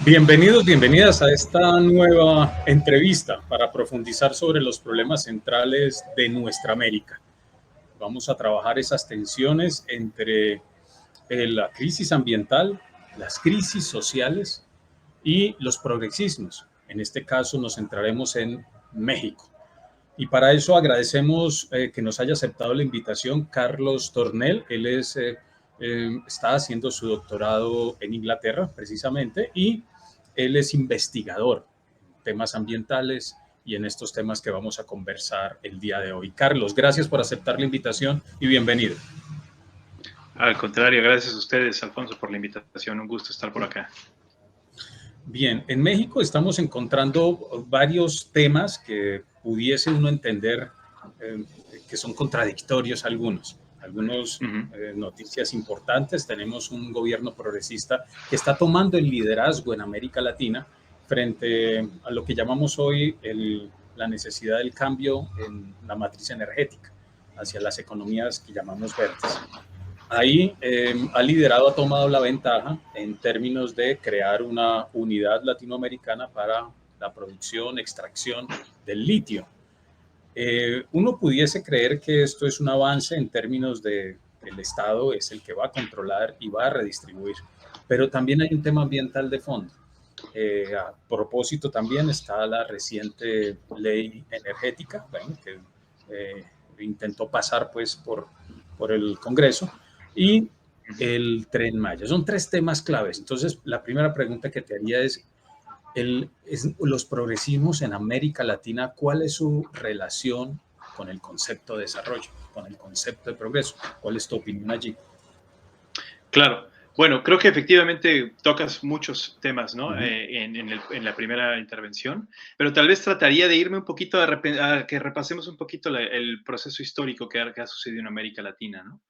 Bienvenidos, bienvenidas a esta nueva entrevista para profundizar sobre los problemas centrales de nuestra América. Vamos a trabajar esas tensiones entre la crisis ambiental, las crisis sociales y los progresismos. En este caso nos centraremos en México. Y para eso agradecemos que nos haya aceptado la invitación Carlos Tornel. Él está haciendo su doctorado en Inglaterra, precisamente, y él es investigador en temas ambientales y en estos temas que vamos a conversar el día de hoy. Carlos, gracias por aceptar la invitación y bienvenido. Al contrario, gracias a ustedes, Alfonso, por la invitación. Un gusto estar por acá. Bien, en México estamos encontrando varios temas que pudiese uno entender que son contradictorios algunos. Algunas noticias importantes. Tenemos un gobierno progresista que está tomando el liderazgo en América Latina frente a lo que llamamos hoy la necesidad del cambio en la matriz energética hacia las economías que llamamos verdes. Ahí ha tomado la ventaja en términos de crear una unidad latinoamericana para la producción, extracción del litio. Uno pudiese creer que esto es un avance en términos de el Estado es el que va a controlar y va a redistribuir, pero también hay un tema ambiental de fondo. A propósito también está la reciente ley energética, bueno, que intentó pasar pues por el Congreso, y el Tren Maya. Son tres temas claves. Entonces, la primera pregunta que te haría es los progresismos en América Latina, ¿cuál es su relación con el concepto de desarrollo, con el concepto de progreso? ¿Cuál es tu opinión allí? Claro. Bueno, creo que efectivamente tocas muchos temas, ¿no? Ujú. En la primera intervención, pero tal vez trataría de irme un poquito a que repasemos un poquito el proceso histórico que ha sucedido en América Latina, ¿no?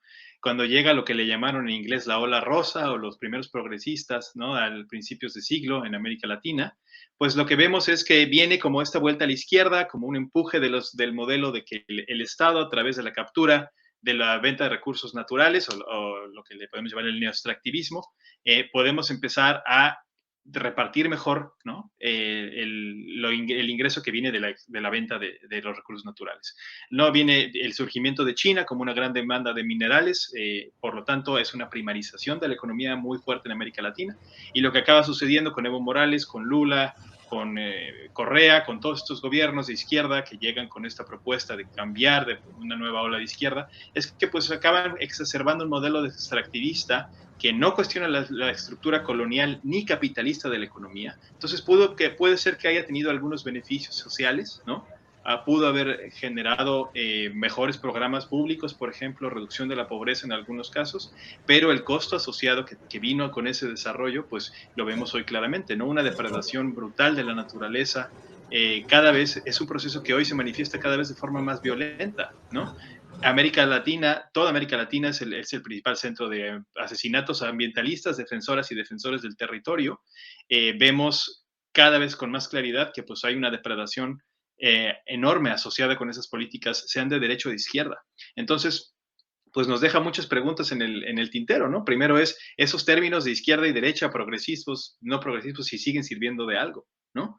Cuando llega lo que le llamaron en inglés la ola rosa o los primeros progresistas, ¿no? Al principios de siglo en América Latina, pues lo que vemos es que viene como esta vuelta a la izquierda, como un empuje del modelo de que el Estado, a través de la captura de la venta de recursos naturales o lo que le podemos llamar el neoextractivismo, podemos empezar a repartir mejor, ¿no? El ingreso que viene de la venta de los recursos naturales. No viene el surgimiento de China como una gran demanda de minerales, por lo tanto es una primarización de la economía muy fuerte en América Latina, y lo que acaba sucediendo con Evo Morales, con Lula, con Correa, con todos estos gobiernos de izquierda que llegan con esta propuesta de cambiar de una nueva ola de izquierda, es que pues acaban exacerbando un modelo extractivista que no cuestiona la estructura colonial ni capitalista de la economía. Entonces puede ser que haya tenido algunos beneficios sociales, ¿no? Pudo haber generado mejores programas públicos, por ejemplo, reducción de la pobreza en algunos casos, pero el costo asociado que vino con ese desarrollo, pues lo vemos hoy claramente, ¿no? Una depredación brutal de la naturaleza, cada vez es un proceso que hoy se manifiesta cada vez de forma más violenta, ¿no? América Latina, toda América Latina es el principal centro de asesinatos ambientalistas, defensoras y defensores del territorio. Vemos cada vez con más claridad que pues hay una depredación enorme asociada con esas políticas, sean de derecha o de izquierda. Entonces, pues nos deja muchas preguntas en el tintero, ¿no? Primero es, esos términos de izquierda y derecha, progresivos, no progresivos, si siguen sirviendo de algo, ¿no?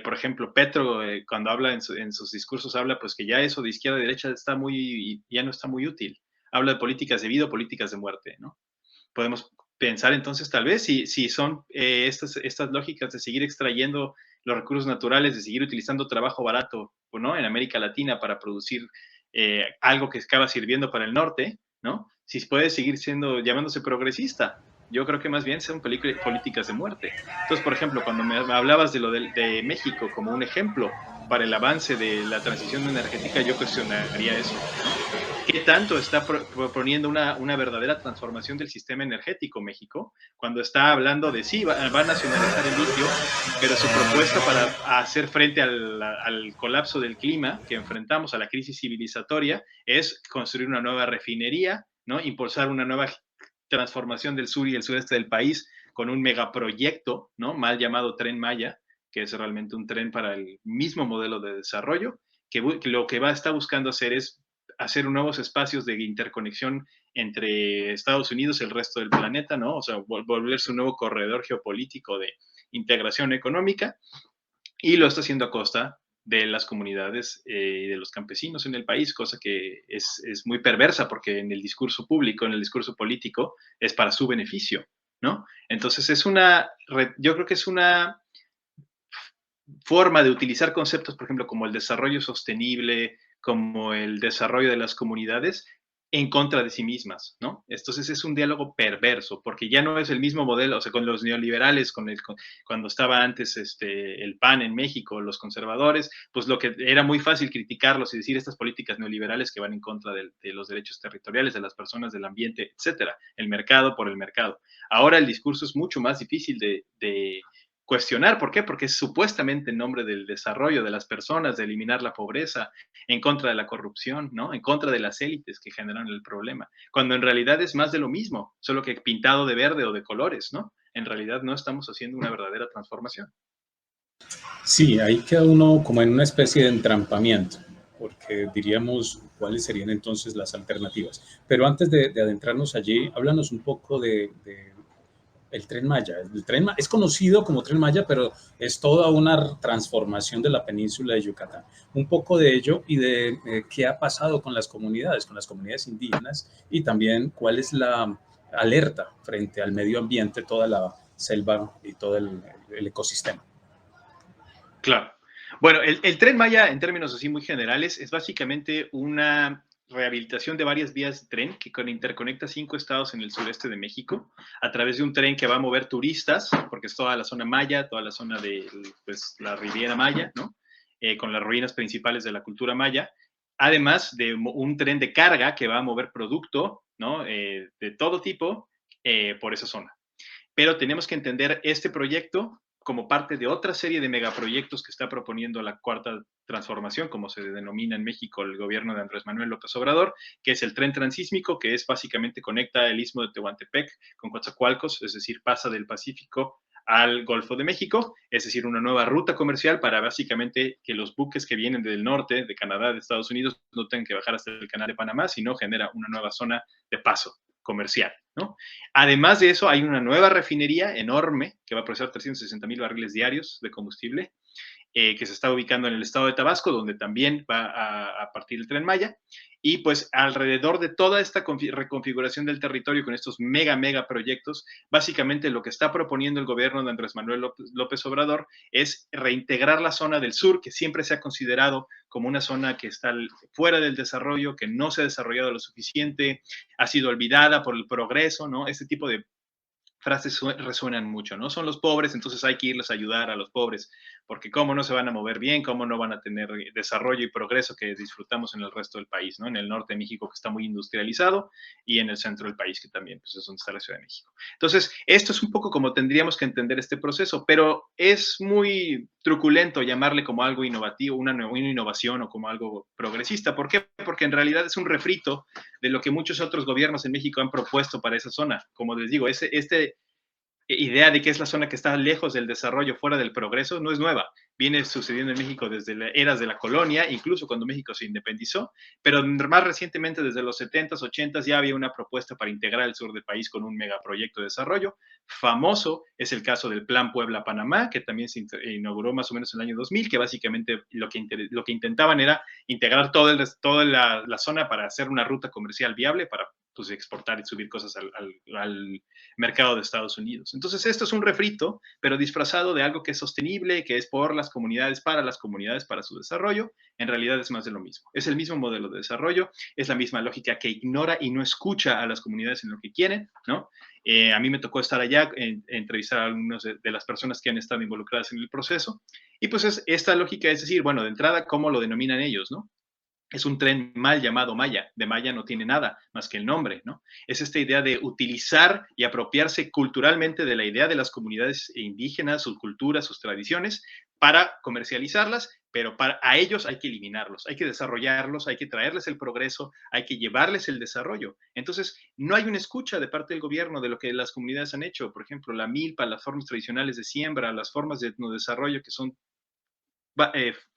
Por ejemplo, Petro, cuando habla en sus discursos, habla pues que ya eso de izquierda y derecha ya no está muy útil. Habla de políticas de vida o políticas de muerte, ¿no? Podemos pensar entonces tal vez si son estas lógicas de seguir extrayendo los recursos naturales, de seguir utilizando trabajo barato, ¿no? En América Latina para producir algo que acaba sirviendo para el norte, ¿no? Si puede seguir llamándose progresista. Yo creo que más bien son políticas de muerte. Entonces, por ejemplo, cuando me hablabas de lo de México como un ejemplo para el avance de la transición energética, yo cuestionaría eso, ¿no? ¿Qué tanto está proponiendo una verdadera transformación del sistema energético México cuando está hablando de sí, va a nacionalizar el litio, pero su propuesta para hacer frente al colapso del clima que enfrentamos, a la crisis civilizatoria, es construir una nueva refinería, ¿no? Impulsar una nueva transformación del sur y el sureste del país con un megaproyecto, ¿no? Mal llamado Tren Maya, que es realmente un tren para el mismo modelo de desarrollo, que lo que está buscando hacer es hacer nuevos espacios de interconexión entre Estados Unidos y el resto del planeta, ¿no? O sea, volverse un nuevo corredor geopolítico integración económica, y lo está haciendo a costa de las comunidades y de los campesinos en el país, cosa que es muy perversa porque en el discurso público, en el discurso político, es para su beneficio, ¿no? Entonces yo creo que es una forma de utilizar conceptos, por ejemplo, como el desarrollo sostenible, como el desarrollo de las comunidades, en contra de sí mismas, ¿no? Entonces es un diálogo perverso, porque ya no es el mismo modelo, o sea, con los neoliberales, cuando estaba antes el PAN en México, los conservadores, pues lo que era muy fácil criticarlos y decir estas políticas neoliberales que van en contra de los derechos territoriales, de las personas, del ambiente, etcétera, el mercado por el mercado. Ahora el discurso es mucho más difícil de cuestionar. ¿Por qué? Porque es supuestamente en nombre del desarrollo de las personas, de eliminar la pobreza, en contra de la corrupción, ¿no? En contra de las élites que generan el problema, cuando en realidad es más de lo mismo, solo que pintado de verde o de colores, ¿no? En realidad no estamos haciendo una verdadera transformación. Sí, ahí queda uno como en una especie de entrampamiento, porque diríamos cuáles serían entonces las alternativas. Pero antes de adentrarnos allí, háblanos un poco de el Tren Maya. El Tren es conocido como Tren Maya, pero es toda una transformación de la península de Yucatán. Un poco de ello y de qué ha pasado con las comunidades indígenas, y también cuál es la alerta frente al medio ambiente, toda la selva y todo el ecosistema. Claro. Bueno, el Tren Maya, en términos así muy generales, es básicamente una rehabilitación de varias vías de tren que interconecta 5 estados en el sureste de México a través de un tren que va a mover turistas, porque es toda la zona maya, toda la zona de pues, la Riviera Maya, ¿no? Con las ruinas principales de la cultura maya, además de un tren de carga que va a mover producto, ¿no? De todo tipo por esa zona. Pero tenemos que entender este proyecto como parte de otra serie de megaproyectos que está proponiendo la Cuarta Transformación, como se denomina en México el gobierno de Andrés Manuel López Obrador, que es el tren transísmico, que es básicamente conecta el istmo de Tehuantepec con Coatzacoalcos, es decir, pasa del Pacífico al Golfo de México, es decir, una nueva ruta comercial para básicamente que los buques que vienen del norte, de Canadá, de Estados Unidos, no tengan que bajar hasta el canal de Panamá, sino genera una nueva zona de paso comercial, ¿no? Además de eso, hay una nueva refinería enorme que va a procesar 360,000 barriles diarios de combustible, que se está ubicando en el estado de Tabasco, donde también va a partir el Tren Maya. Y pues alrededor de toda esta reconfiguración del territorio con estos mega proyectos, básicamente lo que está proponiendo el gobierno de Andrés Manuel López Obrador es reintegrar la zona del sur, que siempre se ha considerado como una zona que está fuera del desarrollo, que no se ha desarrollado lo suficiente, ha sido olvidada por el progreso, ¿no? Este tipo de frases resuenan mucho, ¿no? Son los pobres, entonces hay que irles a ayudar a los pobres, porque cómo no se van a mover bien, cómo no van a tener desarrollo y progreso que disfrutamos en el resto del país, ¿no? En el norte de México, que está muy industrializado, y en el centro del país, que también pues, es donde está la Ciudad de México. Entonces, esto es un poco como tendríamos que entender este proceso, pero es muy truculento llamarle como algo innovativo, una innovación o como algo progresista. ¿Por qué? Porque en realidad es un refrito de lo que muchos otros gobiernos en México han propuesto para esa zona. Como les digo, idea de que es la zona que está lejos del desarrollo, fuera del progreso, no es nueva. Viene sucediendo en México desde las eras de la colonia, incluso cuando México se independizó, pero más recientemente, desde los 70s, 80s, ya había una propuesta para integrar el sur del país con un megaproyecto de desarrollo. Famoso es el caso del Plan Puebla-Panamá, que también se inauguró más o menos en el año 2000, que básicamente lo que intentaban era integrar toda la zona para hacer una ruta comercial viable para pues, exportar y subir cosas al mercado de Estados Unidos. Entonces, esto es un refrito, pero disfrazado de algo que es sostenible, que es por las comunidades, para su desarrollo. En realidad es más de lo mismo. Es el mismo modelo de desarrollo, es la misma lógica que ignora y no escucha a las comunidades en lo que quieren, ¿no? A mí me tocó estar allá, entrevistar a algunas de las personas que han estado involucradas en el proceso, y pues esta lógica es decir, bueno, de entrada, ¿cómo lo denominan ellos, no? Es un tren mal llamado Maya. De Maya no tiene nada más que el nombre, ¿no? Es esta idea de utilizar y apropiarse culturalmente de la idea de las comunidades indígenas, sus culturas, sus tradiciones, para comercializarlas, pero a ellos hay que eliminarlos, hay que desarrollarlos, hay que traerles el progreso, hay que llevarles el desarrollo. Entonces, no hay una escucha de parte del gobierno de lo que las comunidades han hecho. Por ejemplo, la milpa, las formas tradicionales de siembra, las formas de etnodesarrollo que son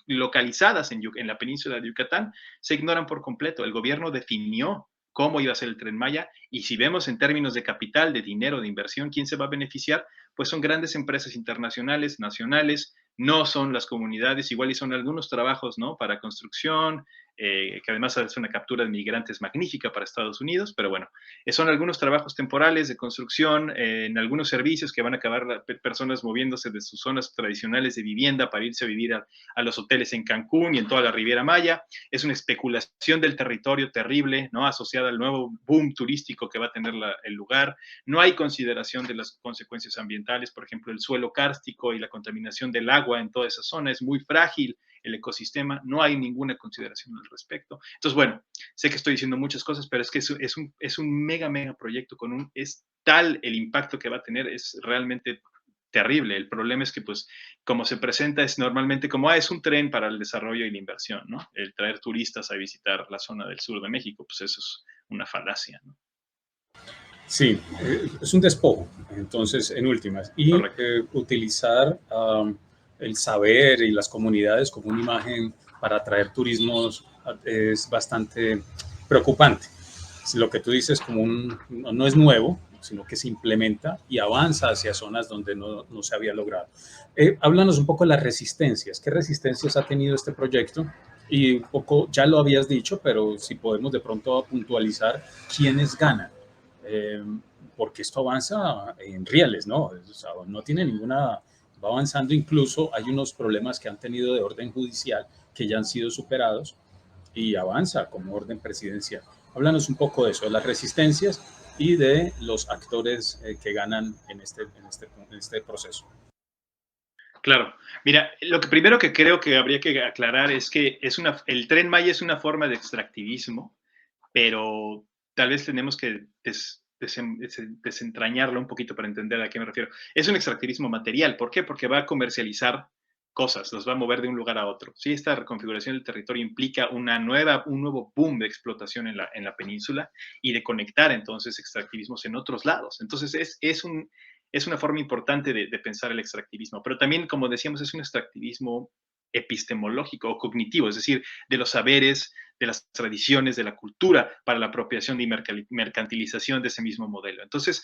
localizadas en la península de Yucatán se ignoran por completo. El gobierno definió cómo iba a ser el Tren Maya, y si vemos en términos de capital, de dinero, de inversión, ¿quién se va a beneficiar? Pues son grandes empresas internacionales, nacionales, no son las comunidades, igual y son algunos trabajos, ¿no? Para construcción, que además es una captura de migrantes magnífica para Estados Unidos, pero bueno, son algunos trabajos temporales de construcción, en algunos servicios que van a acabar personas moviéndose de sus zonas tradicionales de vivienda para irse a vivir a los hoteles en Cancún y en toda la Riviera Maya. Es una especulación del territorio terrible, ¿no? Asociada al nuevo boom turístico que va a tener el lugar. No hay consideración de las consecuencias ambientales, por ejemplo, el suelo kárstico y la contaminación del agua en toda esa zona es muy frágil, el ecosistema, no hay ninguna consideración al respecto. Entonces, bueno, sé que estoy diciendo muchas cosas, pero es que es un mega, mega proyecto es tal el impacto que va a tener, es realmente terrible. El problema es que, pues, como se presenta, es normalmente como, es un tren para el desarrollo y la inversión, ¿no? El traer turistas a visitar la zona del sur de México, pues eso es una falacia, ¿no? Sí, es un despojo, entonces, en últimas. Y Correcto. utilizar el saber y las comunidades como una imagen para atraer turismos es bastante preocupante. Lo que tú dices como no es nuevo, sino que se implementa y avanza hacia zonas donde no se había logrado. Háblanos un poco de las resistencias. ¿Qué resistencias ha tenido este proyecto? Y un poco, ya lo habías dicho, pero si podemos de pronto puntualizar quiénes ganan. Eh, porque esto avanza en rieles, ¿no? O sea, no tiene ninguna, va avanzando, incluso hay unos problemas que han tenido de orden judicial que ya han sido superados y avanza como orden presidencial. Háblanos un poco de eso, de las resistencias y de los actores que ganan en este proceso. Claro. Mira, lo que primero que creo que habría que aclarar es que el Tren Maya es una forma de extractivismo, pero tal vez tenemos que desentrañarlo un poquito para entender a qué me refiero. Es un extractivismo material. ¿Por qué? Porque va a comercializar cosas, los va a mover de un lugar a otro. Sí, esta reconfiguración del territorio implica un nuevo boom de explotación en la península y de conectar entonces extractivismos en otros lados. Entonces es una forma importante de pensar el extractivismo, pero también, como decíamos, es un extractivismo epistemológico o cognitivo, es decir, de los saberes, de las tradiciones, de la cultura, para la apropiación y mercantilización de ese mismo modelo. Entonces,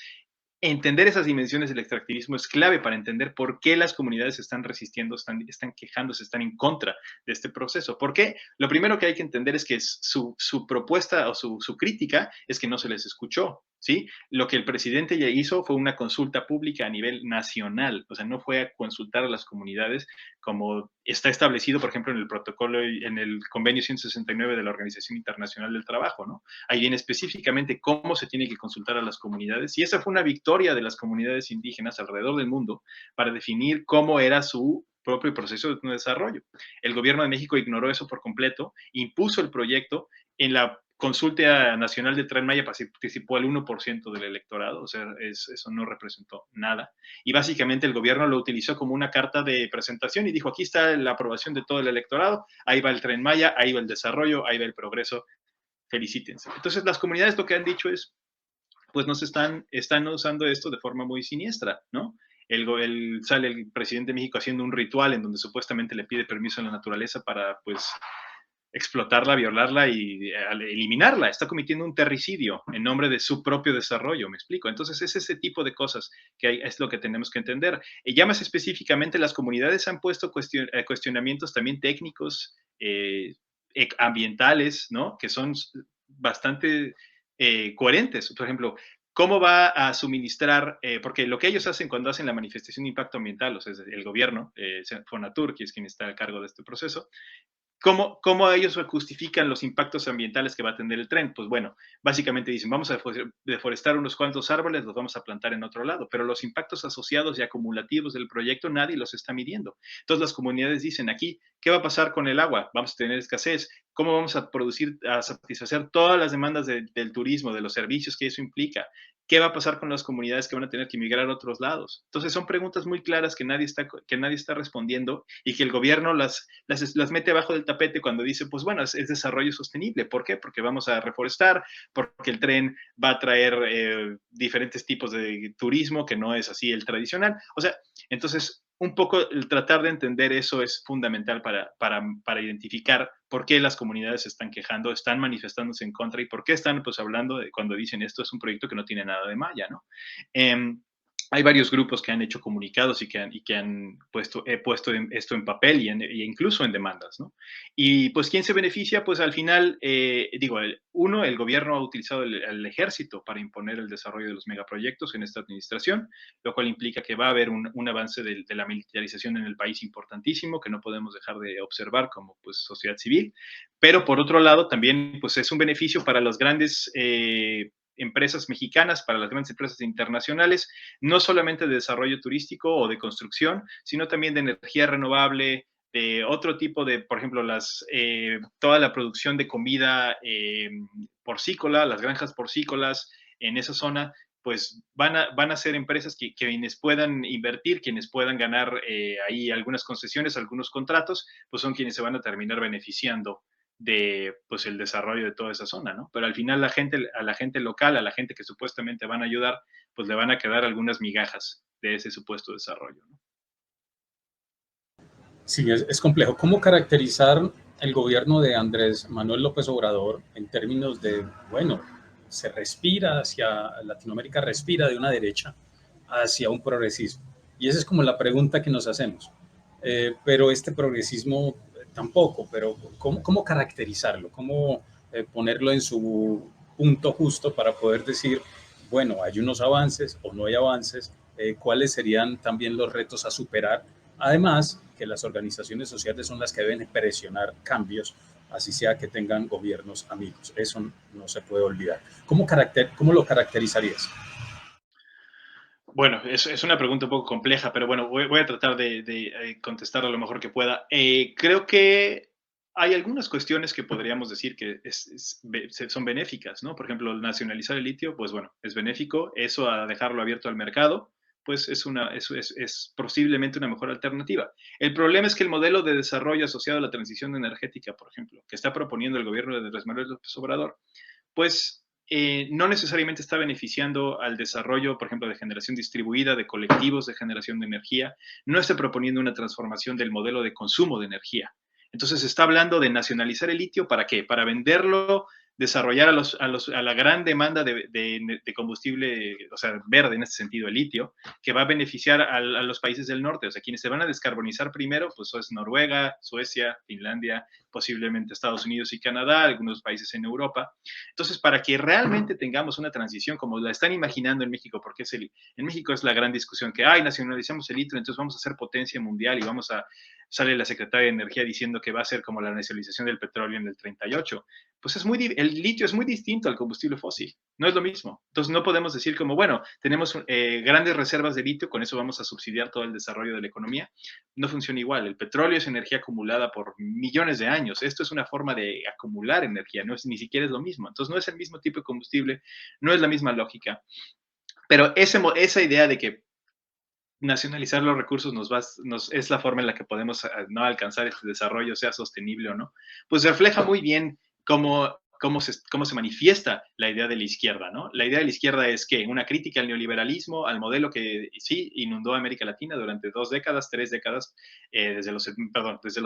entender esas dimensiones del extractivismo es clave para entender por qué las comunidades están resistiendo, están quejándose, están en contra de este proceso. ¿Por qué? Lo primero que hay que entender es que su propuesta o su crítica es que no se les escuchó, ¿sí? Lo que el presidente ya hizo fue una consulta pública a nivel nacional, o sea, no fue a consultar a las comunidades como está establecido, por ejemplo, en el protocolo, en el convenio 169 de la Organización Internacional del Trabajo, ¿no? Ahí viene específicamente cómo se tiene que consultar a las comunidades, y esa fue una victoria de las comunidades indígenas alrededor del mundo para definir cómo era su propio proceso de desarrollo. El gobierno de México ignoró eso por completo, impuso el proyecto en la consulta nacional de Tren Maya, participó el 1% del electorado, o sea, eso no representó nada. Y básicamente el gobierno lo utilizó como una carta de presentación y dijo, aquí está la aprobación de todo el electorado, ahí va el Tren Maya, ahí va el desarrollo, ahí va el progreso, felicítense. Entonces las comunidades lo que han dicho es, pues están usando esto de forma muy siniestra, ¿no? Sale el presidente de México haciendo un ritual en donde supuestamente le pide permiso a la naturaleza para, pues, explotarla, violarla y eliminarla. Está cometiendo un terricidio en nombre de su propio desarrollo, ¿me explico? Entonces es ese tipo de cosas es lo que tenemos que entender. Y ya más específicamente, las comunidades han puesto cuestionamientos también técnicos, ambientales, ¿no? Que son bastante coherentes. Por ejemplo, ¿cómo va a suministrar? Porque lo que ellos hacen cuando hacen la manifestación de impacto ambiental, o sea, el gobierno, Fonatur, que es quien está a cargo de este proceso, ¿cómo ellos justifican los impactos ambientales que va a tener el tren? Pues bueno, básicamente dicen, vamos a deforestar unos cuantos árboles, los vamos a plantar en otro lado, pero los impactos asociados y acumulativos del proyecto nadie los está midiendo. Entonces las comunidades dicen aquí, ¿qué va a pasar con el agua? Vamos a tener escasez. ¿Cómo vamos a satisfacer todas las demandas del turismo, de los servicios que eso implica? ¿Qué va a pasar con las comunidades que van a tener que migrar a otros lados? Entonces son preguntas muy claras que nadie está respondiendo y que el gobierno las mete abajo del tapete cuando dice, pues bueno, es desarrollo sostenible. ¿Por qué? Porque vamos a reforestar, porque el tren va a traer diferentes tipos de turismo que no es así el tradicional. O sea, entonces un poco el tratar de entender eso es fundamental para identificar por qué las comunidades se están quejando, están manifestándose en contra y por qué están pues hablando de cuando dicen esto es un proyecto que no tiene nada de maya, ¿no? Em, Hay varios grupos que han hecho comunicados y que han puesto esto en papel y incluso en demandas, ¿no? Y pues, ¿quién se beneficia? Pues al final, el gobierno ha utilizado el ejército para imponer el desarrollo de los megaproyectos en esta administración, lo cual implica que va a haber un avance de la militarización en el país importantísimo que no podemos dejar de observar como pues, sociedad civil. Pero por otro lado, también pues, es un beneficio para las grandes empresas mexicanas, para las grandes empresas internacionales, no solamente de desarrollo turístico o de construcción, sino también de energía renovable, de otro tipo de, por ejemplo, toda la producción de comida porcícola, las granjas porcícolas en esa zona, pues van a ser empresas que quienes puedan invertir, quienes puedan ganar ahí algunas concesiones, algunos contratos, pues son quienes se van a terminar beneficiando de pues el desarrollo de toda esa zona, ¿no? Pero al final a la gente local, a la gente que supuestamente van a ayudar, pues le van a quedar algunas migajas de ese supuesto desarrollo, ¿no? Sí, es complejo. ¿Cómo caracterizar el gobierno de Andrés Manuel López Obrador en términos de, bueno, se respira hacia, Latinoamérica respira de una derecha hacia un progresismo? Y esa es como la pregunta que nos hacemos. Pero este progresismo tampoco, pero ¿cómo caracterizarlo? ¿Cómo ponerlo en su punto justo para poder decir, bueno, hay unos avances o no hay avances? ¿Cuáles serían también los retos a superar? Además, que las organizaciones sociales son las que deben presionar cambios, así sea que tengan gobiernos amigos. Eso no se puede olvidar. ¿Cómo lo caracterizarías? Bueno, es una pregunta un poco compleja, pero bueno, voy a tratar de contestar lo mejor que pueda. Creo que hay algunas cuestiones que podríamos decir que son benéficas, ¿no? Por ejemplo, nacionalizar el litio, pues bueno, es benéfico. Eso a dejarlo abierto al mercado, pues es posiblemente una mejor alternativa. El problema es que el modelo de desarrollo asociado a la transición energética, por ejemplo, que está proponiendo el gobierno de Andrés Manuel López Obrador, pues no necesariamente está beneficiando al desarrollo, por ejemplo, de generación distribuida, de colectivos de generación de energía, no está proponiendo una transformación del modelo de consumo de energía. Entonces, está hablando de nacionalizar el litio, ¿para qué? Para venderlo, desarrollar a la gran demanda de combustible, o sea, verde en este sentido, el litio, que va a beneficiar a los países del norte. O sea, quienes se van a descarbonizar primero, pues es Noruega, Suecia, Finlandia, posiblemente Estados Unidos y Canadá, algunos países en Europa. Entonces, para que realmente tengamos una transición como la están imaginando en México, porque en México es la gran discusión que, ay, nacionalizamos el litio, entonces vamos a ser potencia mundial y sale la secretaria de Energía diciendo que va a ser como la nacionalización del petróleo en el 38. Pues el litio es muy distinto al combustible fósil, no es lo mismo. Entonces no podemos decir como, bueno, tenemos grandes reservas de litio, con eso vamos a subsidiar todo el desarrollo de la economía. No funciona igual. El petróleo es energía acumulada por millones de años. Esto es una forma de acumular energía, ni siquiera es lo mismo. Entonces no es el mismo tipo de combustible, no es la misma lógica. Pero esa idea de que nacionalizar los recursos es la forma en la que podemos no alcanzar este desarrollo, sea sostenible o no, pues refleja muy bien cómo se manifiesta la idea de la izquierda, ¿no? La idea de la izquierda es que una crítica al neoliberalismo, al modelo que sí inundó América Latina durante 2 décadas, 3 décadas, desde los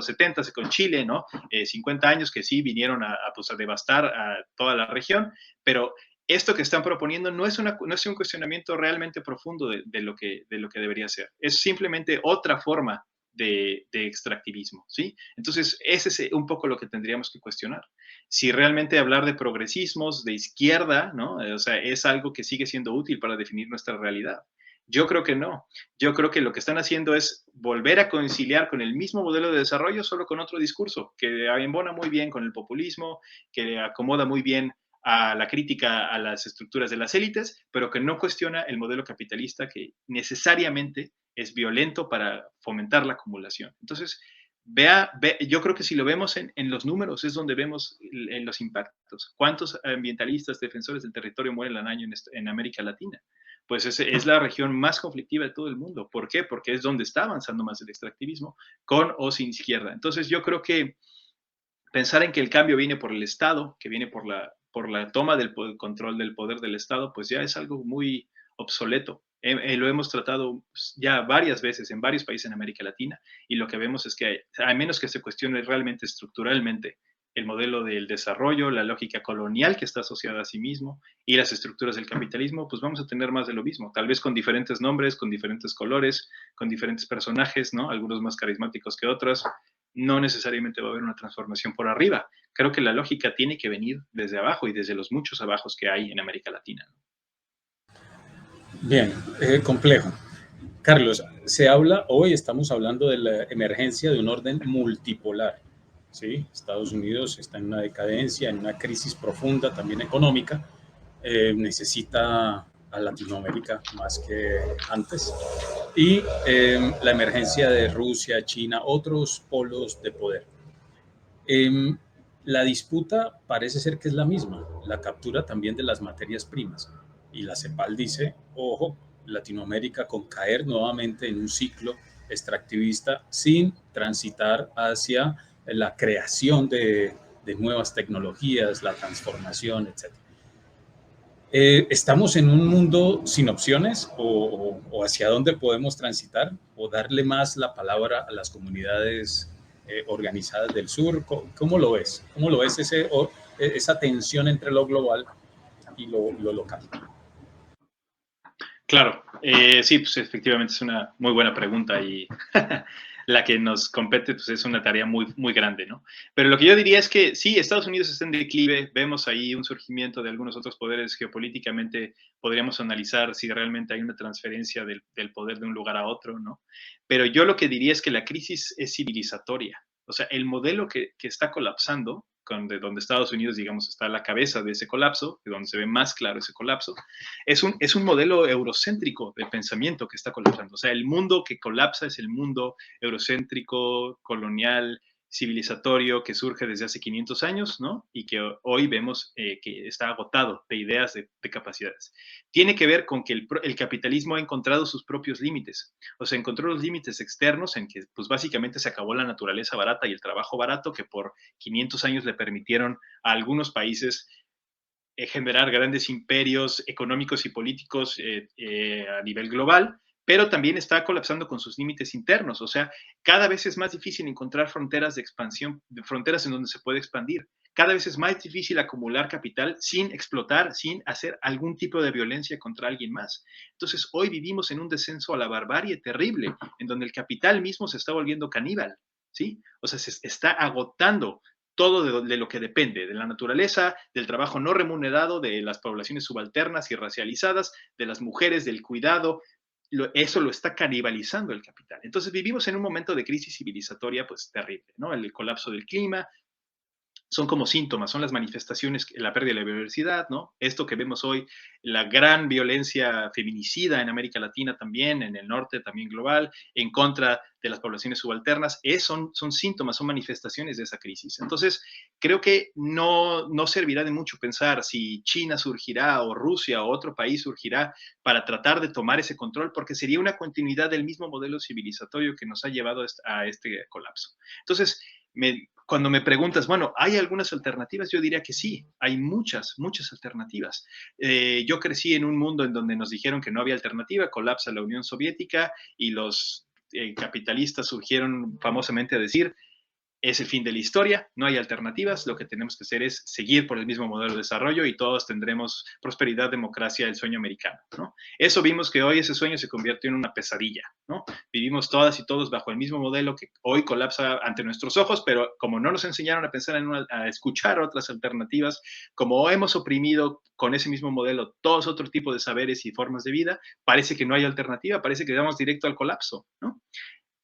70 con Chile, ¿no? 50 años que sí vinieron pues, a devastar a toda la región, pero esto que están proponiendo no es un cuestionamiento realmente profundo de lo que debería ser. Es simplemente otra forma de extractivismo, ¿sí? Entonces, ese es un poco lo que tendríamos que cuestionar. Si realmente hablar de progresismos, de izquierda, ¿no? O sea, es algo que sigue siendo útil para definir nuestra realidad. Yo creo que no. Yo creo que lo que están haciendo es volver a conciliar con el mismo modelo de desarrollo, solo con otro discurso, que embona muy bien con el populismo, que acomoda muy bien a la crítica a las estructuras de las élites, pero que no cuestiona el modelo capitalista que necesariamente es violento para fomentar la acumulación. Entonces, yo creo que si lo vemos en los números es donde vemos en los impactos. ¿Cuántos ambientalistas, defensores del territorio mueren al año en América Latina? Pues es la región más conflictiva de todo el mundo. ¿Por qué? Porque es donde está avanzando más el extractivismo, con o sin izquierda. Entonces yo creo que pensar en que el cambio viene por el Estado, que viene por la toma del control del poder del Estado, pues ya es algo muy obsoleto. Lo hemos tratado ya varias veces en varios países en América Latina y lo que vemos es que a menos que se cuestione realmente estructuralmente el modelo del desarrollo, la lógica colonial que está asociada a sí mismo y las estructuras del capitalismo, pues vamos a tener más de lo mismo, tal vez con diferentes nombres, con diferentes colores, con diferentes personajes, ¿no? Algunos más carismáticos que otros. No necesariamente va a haber una transformación por arriba. Creo que la lógica tiene que venir desde abajo y desde los muchos abajos que hay en América Latina. Bien, complejo. Carlos, hoy estamos hablando de la emergencia de un orden multipolar. ¿Sí? Estados Unidos está en una decadencia, en una crisis profunda también económica. Necesita a Latinoamérica más que antes. Y la emergencia de Rusia, China, otros polos de poder. Eh, la disputa parece ser que es la misma, la captura también de las materias primas. Y la CEPAL dice, ojo, Latinoamérica con caer nuevamente en un ciclo extractivista sin transitar hacia la creación de nuevas tecnologías, la transformación, etc. ¿Estamos en un mundo sin opciones o hacia dónde podemos transitar o darle más la palabra a las comunidades organizadas del sur? ¿Cómo lo ves? ¿Cómo lo ves esa tensión entre lo global y lo local? Claro, sí, pues efectivamente es una muy buena pregunta y la que nos compete pues es una tarea muy, muy grande, ¿no? Pero lo que yo diría es que sí, Estados Unidos está en declive, vemos ahí un surgimiento de algunos otros poderes geopolíticamente, podríamos analizar si realmente hay una transferencia del poder de un lugar a otro, ¿no? Pero yo lo que diría es que la crisis es civilizatoria, o sea, el modelo que está colapsando, de donde Estados Unidos, digamos, está a la cabeza de ese colapso, de donde se ve más claro ese colapso, es un modelo eurocéntrico de pensamiento que está colapsando. O sea, el mundo que colapsa es el mundo eurocéntrico, colonial, civilizatorio que surge desde hace 500 años, ¿no? Y que hoy vemos que está agotado de ideas, de capacidades. Tiene que ver con que el capitalismo ha encontrado sus propios límites. O sea, encontró los límites externos en que, pues básicamente se acabó la naturaleza barata y el trabajo barato que por 500 años le permitieron a algunos países generar grandes imperios económicos y políticos a nivel global, pero también está colapsando con sus límites internos. O sea, cada vez es más difícil encontrar fronteras de expansión, fronteras en donde se puede expandir. Cada vez es más difícil acumular capital sin explotar, sin hacer algún tipo de violencia contra alguien más. Entonces, hoy vivimos en un descenso a la barbarie terrible, en donde el capital mismo se está volviendo caníbal, ¿sí? O sea, se está agotando todo de lo que depende, de la naturaleza, del trabajo no remunerado, de las poblaciones subalternas y racializadas, de las mujeres, del cuidado. Eso lo está canibalizando el capital. Entonces vivimos en un momento de crisis civilizatoria pues terrible, ¿no? El colapso del clima, son como síntomas, son las manifestaciones, la pérdida de la biodiversidad, ¿no? Esto que vemos hoy, la gran violencia feminicida en América Latina también, en el norte también global, en contra de las poblaciones subalternas, son síntomas, son manifestaciones de esa crisis. Entonces, creo que no servirá de mucho pensar si China surgirá o Rusia o otro país surgirá para tratar de tomar ese control, porque sería una continuidad del mismo modelo civilizatorio que nos ha llevado a este colapso. Entonces, cuando me preguntas, bueno, ¿hay algunas alternativas? Yo diría que sí, hay muchas, muchas alternativas. Yo crecí en un mundo en donde nos dijeron que no había alternativa, colapsa la Unión Soviética y los capitalistas surgieron famosamente a decir, es el fin de la historia, no hay alternativas, lo que tenemos que hacer es seguir por el mismo modelo de desarrollo y todos tendremos prosperidad, democracia, el sueño americano, ¿no? Eso vimos que hoy ese sueño se convirtió en una pesadilla, ¿no? Vivimos todas y todos bajo el mismo modelo que hoy colapsa ante nuestros ojos, pero como no nos enseñaron a pensar a escuchar otras alternativas, como hemos oprimido con ese mismo modelo todos otros tipos de saberes y formas de vida, parece que no hay alternativa, parece que vamos directo al colapso, ¿no?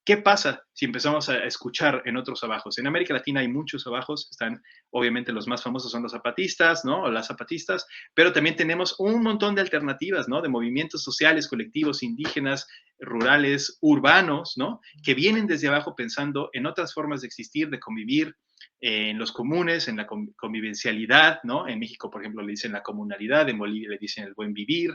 ¿Qué pasa si empezamos a escuchar en otros abajos? En América Latina hay muchos abajos, están obviamente los más famosos son los zapatistas, ¿no? O las zapatistas, pero también tenemos un montón de alternativas, ¿no? De movimientos sociales, colectivos, indígenas, rurales, urbanos, ¿no? Que vienen desde abajo pensando en otras formas de existir, de convivir, en los comunes, en la convivencialidad, ¿no? En México, por ejemplo, le dicen la comunalidad, en Bolivia le dicen el buen vivir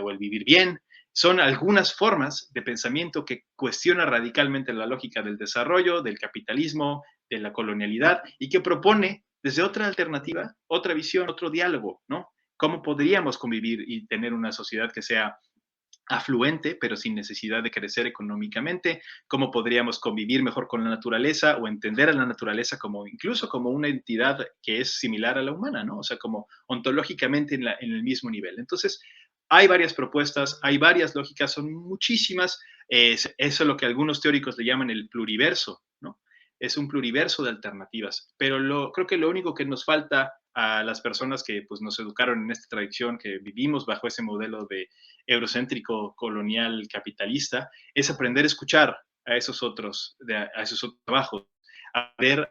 o el vivir bien, son algunas formas de pensamiento que cuestiona radicalmente la lógica del desarrollo, del capitalismo, de la colonialidad y que propone desde otra alternativa, otra visión, otro diálogo, ¿no? ¿Cómo podríamos convivir y tener una sociedad que sea afluente, pero sin necesidad de crecer económicamente, cómo podríamos convivir mejor con la naturaleza o entender a la naturaleza como incluso como una entidad que es similar a la humana, ¿no? O sea, como ontológicamente en el mismo nivel. Entonces, hay varias propuestas, hay varias lógicas, son muchísimas. Eso es lo que algunos teóricos le llaman el pluriverso, ¿no? Es un pluriverso de alternativas, pero creo que lo único que nos falta a las personas que pues, nos educaron en esta tradición, que vivimos bajo ese modelo de eurocéntrico, colonial, capitalista, es aprender a escuchar a esos otros, a esos otros trabajos, a ver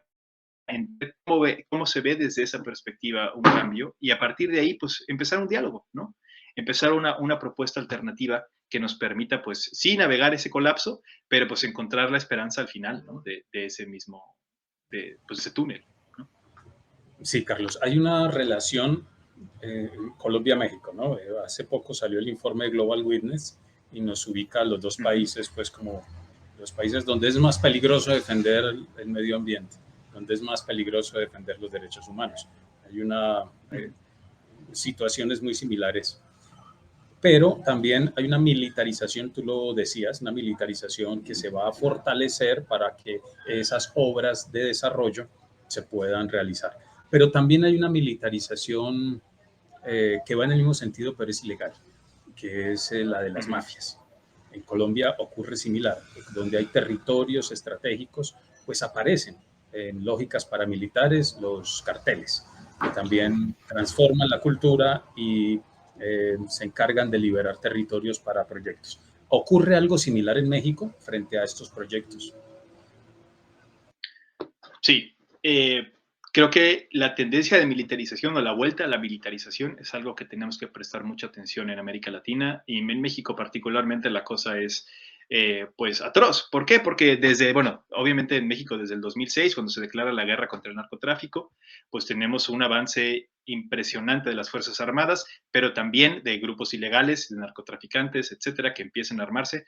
cómo se ve desde esa perspectiva un cambio y a partir de ahí, pues empezar un diálogo, ¿no? Empezar una propuesta alternativa que nos permita, pues sí, navegar ese colapso, pero pues encontrar la esperanza al final, ¿no? De ese mismo, pues ese túnel, ¿no? Sí, Carlos, hay una relación Colombia-México, ¿no? Hace poco salió el informe de Global Witness y nos ubica a los dos países, pues como los países donde es más peligroso defender el medio ambiente, donde es más peligroso defender los derechos humanos. Hay situaciones muy similares, pero también hay una militarización, tú lo decías, una militarización que se va a fortalecer para que esas obras de desarrollo se puedan realizar. Pero también hay una militarización que va en el mismo sentido, pero es ilegal, que es la de las mafias. En Colombia ocurre similar, donde hay territorios estratégicos, pues aparecen en lógicas paramilitares los carteles, que también transforman la cultura y se encargan de liberar territorios para proyectos. ¿Ocurre algo similar en México frente a estos proyectos? Sí, creo que la tendencia de militarización o la vuelta a la militarización es algo que tenemos que prestar mucha atención en América Latina y en México particularmente la cosa es pues atroz. ¿Por qué? Porque obviamente en México desde el 2006, cuando se declara la guerra contra el narcotráfico, pues tenemos un avance impresionante de las Fuerzas Armadas, pero también de grupos ilegales, de narcotraficantes, etcétera, que empiezan a armarse,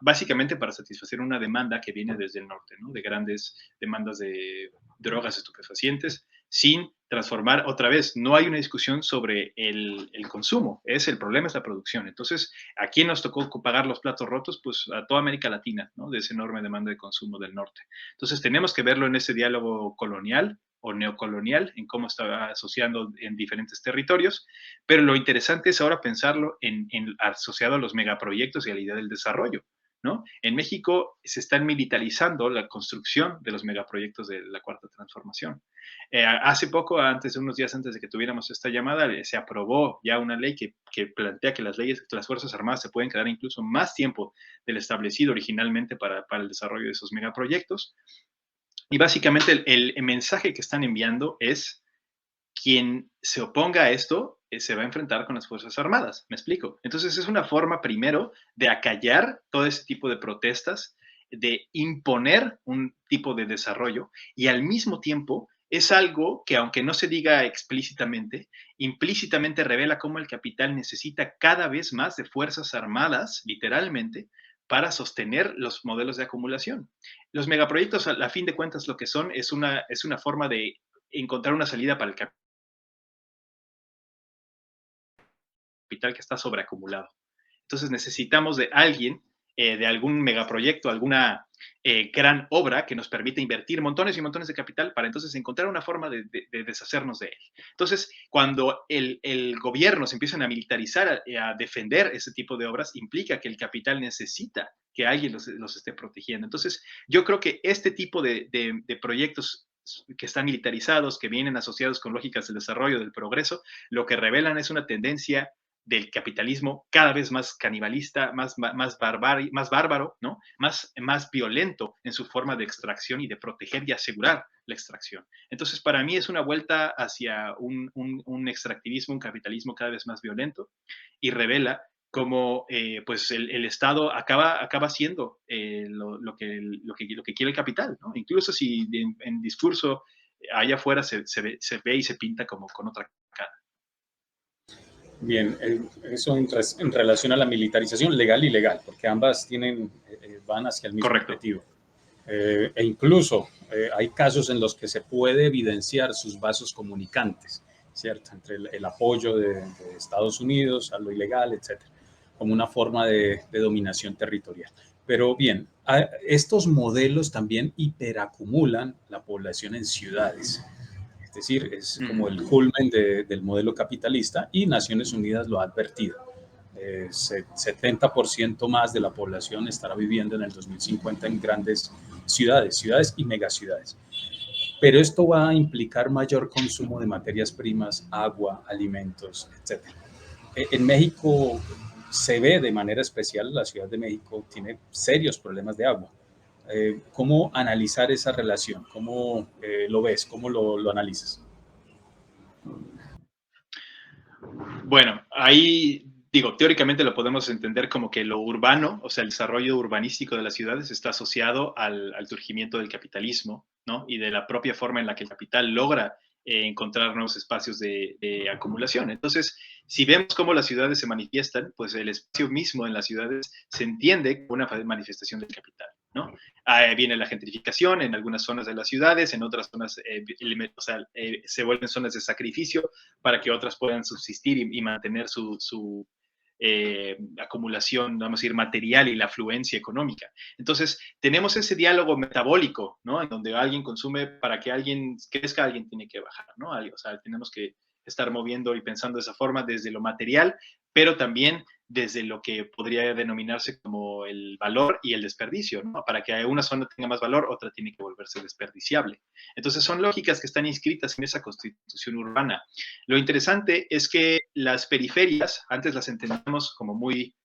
básicamente para satisfacer una demanda que viene desde el norte, ¿no? De grandes demandas de drogas estupefacientes, sin transformar otra vez. No hay una discusión sobre el consumo, el problema es la producción. Entonces, ¿a quién nos tocó pagar los platos rotos? Pues a toda América Latina, ¿no? De esa enorme demanda de consumo del norte. Entonces, tenemos que verlo en ese diálogo colonial o neocolonial, en cómo está asociando en diferentes territorios, pero lo interesante es ahora pensarlo asociado a los megaproyectos y a la idea del desarrollo, ¿no? En México se están militarizando la construcción de los megaproyectos de la Cuarta Transformación. Hace poco, unos días antes de que tuviéramos esta llamada, se aprobó ya una ley que plantea que las Fuerzas Armadas se pueden quedar incluso más tiempo del establecido originalmente para el desarrollo de esos megaproyectos. Y básicamente el mensaje que están enviando es: quien se oponga a esto se va a enfrentar con las Fuerzas Armadas. ¿Me explico? Entonces es una forma primero de acallar todo ese tipo de protestas, de imponer un tipo de desarrollo y al mismo tiempo es algo que aunque no se diga explícitamente, implícitamente revela cómo el capital necesita cada vez más de Fuerzas Armadas, literalmente, para sostener los modelos de acumulación. Los megaproyectos, a fin de cuentas, lo que son es una forma de encontrar una salida para el capital que está sobreacumulado. Entonces necesitamos de alguien, de algún megaproyecto, alguna gran obra que nos permita invertir montones y montones de capital para entonces encontrar una forma de deshacernos de él. Entonces, cuando el gobierno se empiezan a militarizar, a defender ese tipo de obras, implica que el capital necesita que alguien los esté protegiendo. Entonces, yo creo que este tipo de proyectos que están militarizados, que vienen asociados con lógicas del desarrollo, del progreso, lo que revelan es una tendencia del capitalismo cada vez más canibalista, más bárbaro, ¿no? Más violento en su forma de extracción y de proteger y asegurar la extracción. Entonces, para mí es una vuelta hacia un extractivismo, un capitalismo cada vez más violento y revela cómo pues el Estado acaba siendo lo que quiere el capital, ¿no? Incluso si en discurso allá afuera se ve y se pinta como con otra cara. Bien, eso en relación a la militarización legal y ilegal, porque ambas van hacia el mismo Correcto. objetivo. E incluso hay casos en los que se puede evidenciar sus vasos comunicantes, ¿cierto? Entre el apoyo de Estados Unidos a lo ilegal, etc. como una forma de dominación territorial. Pero bien, estos modelos también hiperacumulan la población en ciudades. Es decir, es como el culmen del modelo capitalista y Naciones Unidas lo ha advertido. 70% más de la población estará viviendo en el 2050 en grandes ciudades, ciudades y megaciudades. Pero esto va a implicar mayor consumo de materias primas, agua, alimentos, etc. En México se ve de manera especial, la Ciudad de México tiene serios problemas de agua. ¿Cómo analizar esa relación? ¿Cómo lo ves? ¿Cómo lo analizas? Bueno, ahí digo, teóricamente lo podemos entender como que lo urbano, o sea, el desarrollo urbanístico de las ciudades está asociado al surgimiento del capitalismo, ¿no? Y de la propia forma en la que el capital logra encontrar nuevos espacios de acumulación. Entonces, si vemos cómo las ciudades se manifiestan, pues el espacio mismo en las ciudades se entiende como una manifestación del capital, ¿no? Viene la gentrificación en algunas zonas de las ciudades, en otras zonas o sea, se vuelven zonas de sacrificio para que otras puedan subsistir y mantener su acumulación, vamos a decir, material y la afluencia económica. Entonces, tenemos ese diálogo metabólico, ¿no? En donde alguien consume para que alguien crezca, alguien tiene que bajar, ¿no? O sea, tenemos que estar moviendo y pensando de esa forma desde lo material, pero también desde lo que podría denominarse como el valor y el desperdicio, ¿no? Para que una zona tenga más valor, otra tiene que volverse desperdiciable. Entonces, son lógicas que están inscritas en esa constitución urbana. Lo interesante es que las periferias, antes las entendíamos como muy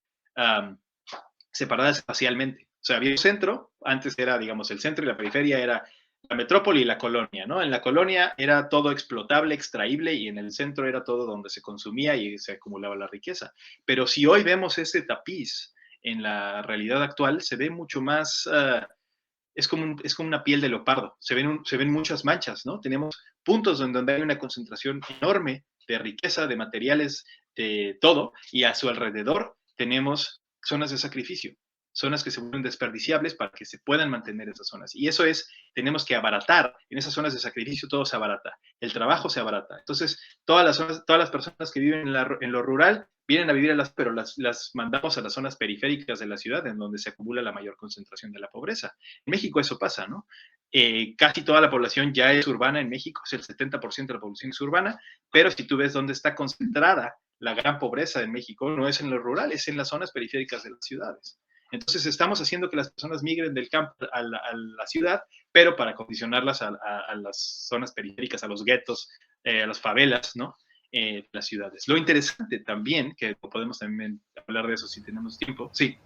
separadas espacialmente. O sea, había un centro, antes era, digamos, el centro y la periferia era la metrópoli y la colonia, ¿no? En la colonia era todo explotable, extraíble, y en el centro era todo donde se consumía y se acumulaba la riqueza. Pero si hoy vemos ese tapiz en la realidad actual, se ve mucho más... es como una piel de leopardo, se ven muchas manchas, ¿no? Tenemos puntos donde hay una concentración enorme de riqueza, de materiales, de todo, y a su alrededor tenemos zonas de sacrificio, zonas que se vuelven desperdiciables para que se puedan mantener esas zonas. Y eso es, tenemos que abaratar, en esas zonas de sacrificio todo se abarata, el trabajo se abarata. Entonces, todas las personas que viven en lo rural vienen a vivir pero las mandamos a las zonas periféricas de la ciudad, en donde se acumula la mayor concentración de la pobreza. En México eso pasa, ¿no? Casi toda la población ya es urbana en México, es el 70% de la población es urbana, pero si tú ves dónde está concentrada la gran pobreza en México, no es en lo rural, es en las zonas periféricas de las ciudades. Entonces estamos haciendo que las personas migren del campo a la ciudad, pero para condicionarlas a las zonas periféricas, a los guetos, a las favelas, ¿no? Las ciudades. Lo interesante también, que podemos también hablar de eso si tenemos tiempo, sí.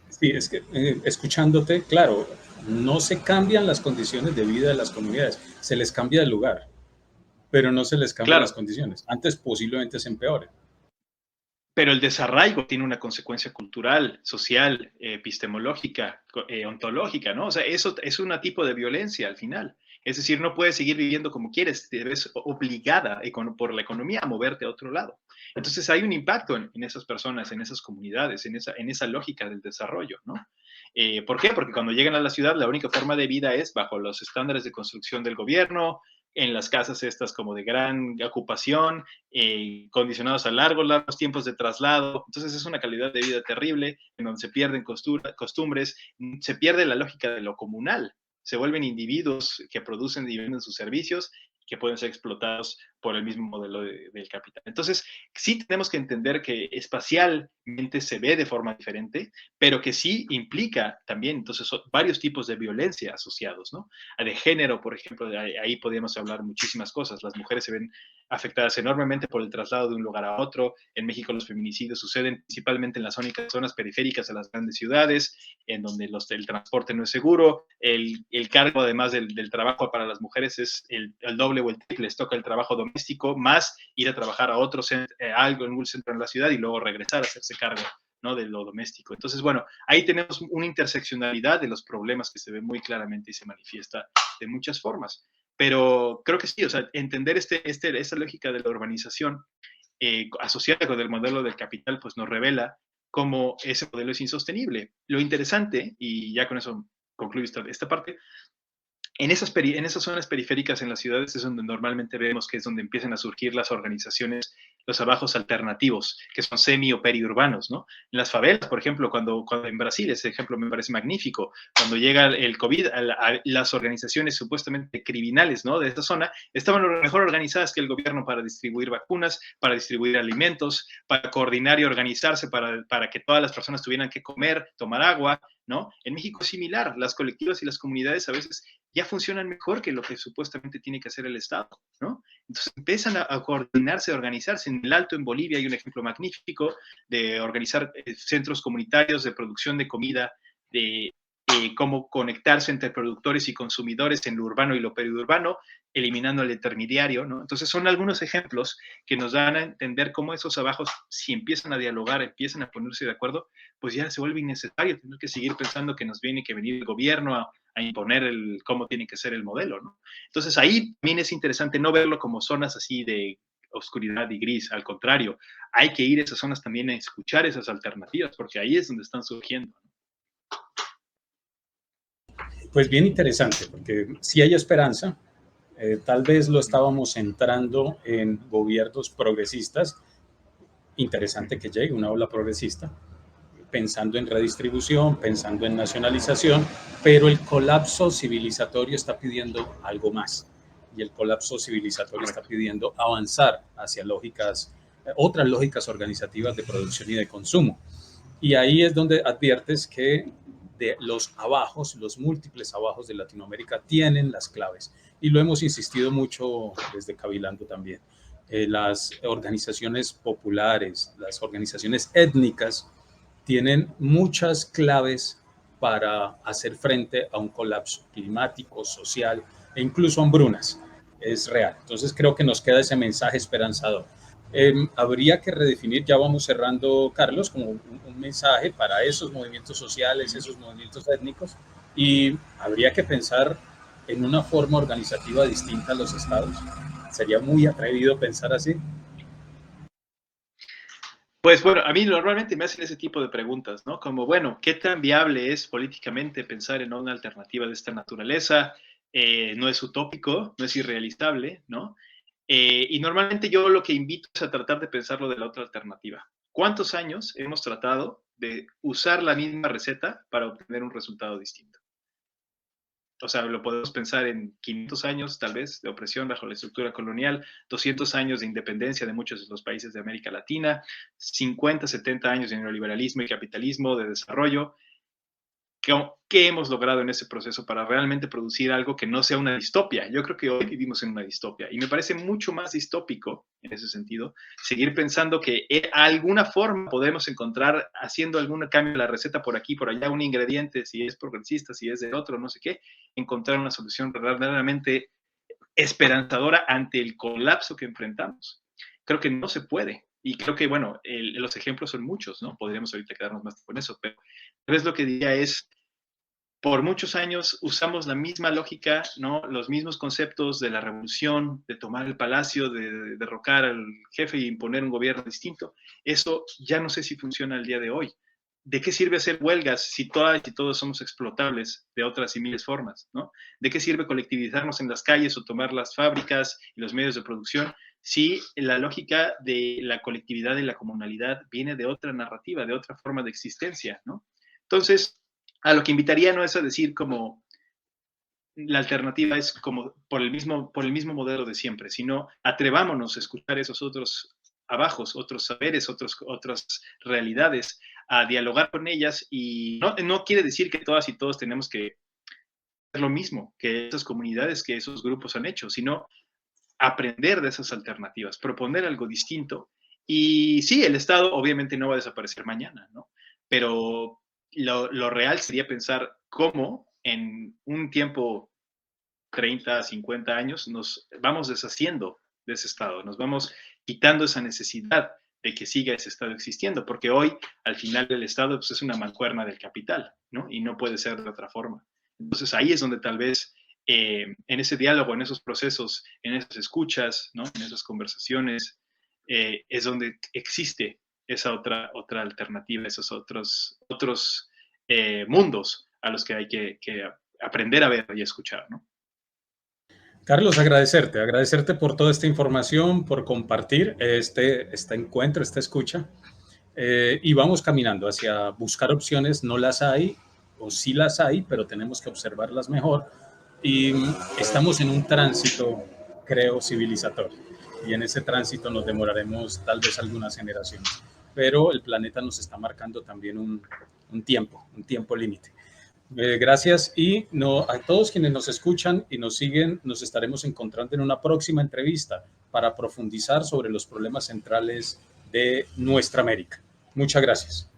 Sí, es que escuchándote, claro, no se cambian las condiciones de vida de las comunidades, se les cambia el lugar, pero no se les cambian las Claro, condiciones. Antes posiblemente se empeore. pero el desarraigo tiene una consecuencia cultural, social, epistemológica, ontológica, ¿no? O sea, eso es un tipo de violencia al final. Es decir, no puedes seguir viviendo como quieres, te ves obligada por la economía a moverte a otro lado. Entonces hay un impacto en esas personas, en esas comunidades, en esa lógica del desarrollo, ¿no? ¿Por qué? Porque cuando llegan a la ciudad, la única forma de vida es bajo los estándares de construcción del gobierno, en las casas estas como de gran ocupación, condicionados a largos tiempos de traslado. Entonces es una calidad de vida terrible, en donde se pierden costumbres, se pierde la lógica de lo comunal, se vuelven individuos que producen y venden sus servicios que pueden ser explotados por el mismo modelo del capital. Entonces, sí tenemos que entender que espacialmente se ve de forma diferente, pero que sí implica también, entonces, varios tipos de violencia asociados, ¿no? De género, por ejemplo, ahí podríamos hablar muchísimas cosas. Las mujeres se ven afectadas enormemente por el traslado de un lugar a otro. En México los feminicidios suceden principalmente en las zonas periféricas de las grandes ciudades, en donde el transporte no es seguro. El cargo, además del trabajo para las mujeres, es el doble o el triple. Les toca el trabajo doméstico, más ir a trabajar a otro algún centro en la ciudad y luego regresar a hacerse cargo, ¿no? De lo doméstico. Entonces, bueno, ahí tenemos una interseccionalidad de los problemas que se ve muy claramente y se manifiesta de muchas formas. Pero creo que sí, o sea, entender esa lógica de la urbanización asociada con el modelo del capital, pues nos revela cómo ese modelo es insostenible. Lo interesante, y ya con eso concluyo esta parte, en esas zonas periféricas en las ciudades es donde normalmente vemos que es donde empiezan a surgir las organizaciones los trabajos alternativos, que son semi o periurbanos, ¿no? En las favelas, por ejemplo, cuando en Brasil, ese ejemplo me parece magnífico, cuando llega el COVID, las organizaciones supuestamente criminales, ¿no?, de esta zona, estaban mejor organizadas que el gobierno para distribuir vacunas, para distribuir alimentos, para coordinar y organizarse para que todas las personas tuvieran que comer, tomar agua, ¿no? En México es similar, las colectivas y las comunidades a veces ya funcionan mejor que lo que supuestamente tiene que hacer el Estado, ¿no? Entonces empiezan a coordinarse, a organizarse. En el Alto, en Bolivia, hay un ejemplo magnífico de organizar centros comunitarios de producción de comida, de cómo conectarse entre productores y consumidores en lo urbano y lo periurbano, eliminando el intermediario, ¿no? Entonces son algunos ejemplos que nos dan a entender cómo esos abajos, si empiezan a dialogar, empiezan a ponerse de acuerdo, pues ya se vuelve innecesario tener que seguir pensando que nos viene que venir el gobierno a imponer cómo tiene que ser el modelo, ¿no? Entonces ahí también es interesante no verlo como zonas así de oscuridad y gris, al contrario, hay que ir a esas zonas también a escuchar esas alternativas, porque ahí es donde están surgiendo. Pues bien interesante, porque sí hay esperanza. Tal vez lo estábamos centrando en gobiernos progresistas. Interesante que llegue una ola progresista, pensando en redistribución, pensando en nacionalización, pero el colapso civilizatorio está pidiendo algo más. Y el colapso civilizatorio está pidiendo avanzar hacia lógicas, otras lógicas organizativas de producción y de consumo. Y ahí es donde adviertes que de los abajos, los múltiples abajos de Latinoamérica tienen las claves. Y lo hemos insistido mucho desde Cavilando también. Las organizaciones populares, las organizaciones étnicas, tienen muchas claves para hacer frente a un colapso climático, social e incluso hambrunas. Es real. Entonces creo que nos queda ese mensaje esperanzador. Habría que redefinir, ya vamos cerrando, Carlos, como un mensaje para esos movimientos sociales, esos movimientos étnicos, y habría que pensar en una forma organizativa distinta a los estados. Sería muy atrevido pensar así. Pues bueno, a mí normalmente me hacen ese tipo de preguntas, ¿no? Como, bueno, ¿qué tan viable es políticamente pensar en una alternativa de esta naturaleza? No es utópico, no es irrealizable, ¿no? Y normalmente yo lo que invito es a tratar de pensarlo de la otra alternativa. ¿Cuántos años hemos tratado de usar la misma receta para obtener un resultado distinto? O sea, lo podemos pensar en 500 años, tal vez, de opresión bajo la estructura colonial, 200 años de independencia de muchos de los países de América Latina, 50, 70 años de neoliberalismo y capitalismo, de desarrollo. ¿Qué hemos logrado en ese proceso para realmente producir algo que no sea una distopia? Yo creo que hoy vivimos en una distopia y me parece mucho más distópico en ese sentido seguir pensando que alguna forma podemos encontrar haciendo algún cambio en la receta por aquí, por allá, un ingrediente, si es progresista, si es de otro, no sé qué, encontrar una solución verdaderamente esperanzadora ante el colapso que enfrentamos. Creo que no se puede. Y creo que, bueno, los ejemplos son muchos, ¿no? Podríamos ahorita quedarnos más con eso, pero lo que diría es, por muchos años usamos la misma lógica, ¿no? Los mismos conceptos de la revolución, de tomar el palacio, de derrocar al jefe y imponer un gobierno distinto. Eso ya no sé si funciona el día de hoy. ¿De qué sirve hacer huelgas si todas y todos somos explotables de otras y miles formas, ¿no? ¿De qué sirve colectivizarnos en las calles o tomar las fábricas y los medios de producción si la lógica de la colectividad y la comunalidad viene de otra narrativa, de otra forma de existencia, ¿no? Entonces, a lo que invitaría no es a decir como la alternativa es como por el mismo modelo de siempre, sino atrevámonos a escuchar esos otros abajos, otros saberes, otras realidades, a dialogar con ellas y no quiere decir que todas y todos tenemos que hacer lo mismo que esas comunidades, que esos grupos han hecho, sino aprender de esas alternativas, proponer algo distinto. Y sí, el Estado obviamente no va a desaparecer mañana, ¿no? Pero lo real sería pensar cómo en un tiempo 30, 50 años nos vamos deshaciendo de ese Estado, nos vamos quitando esa necesidad de que siga ese Estado existiendo, porque hoy al final el Estado pues, es una mancuerna del capital, ¿no? Y no puede ser de otra forma. Entonces ahí es donde tal vez en ese diálogo, en esos procesos, en esas escuchas, ¿no? En esas conversaciones, es donde existe esa otra alternativa, esos otros mundos a los que hay que aprender a ver y escuchar, ¿no? Carlos, agradecerte por toda esta información, por compartir este encuentro, esta escucha. Y vamos caminando hacia buscar opciones. No las hay, o sí las hay, pero tenemos que observarlas mejor. Y estamos en un tránsito, creo, civilizatorio. Y en ese tránsito nos demoraremos tal vez algunas generaciones. Pero el planeta nos está marcando también un tiempo límite. Gracias y a todos quienes nos escuchan y nos siguen, nos estaremos encontrando en una próxima entrevista para profundizar sobre los problemas centrales de nuestra América. Muchas gracias.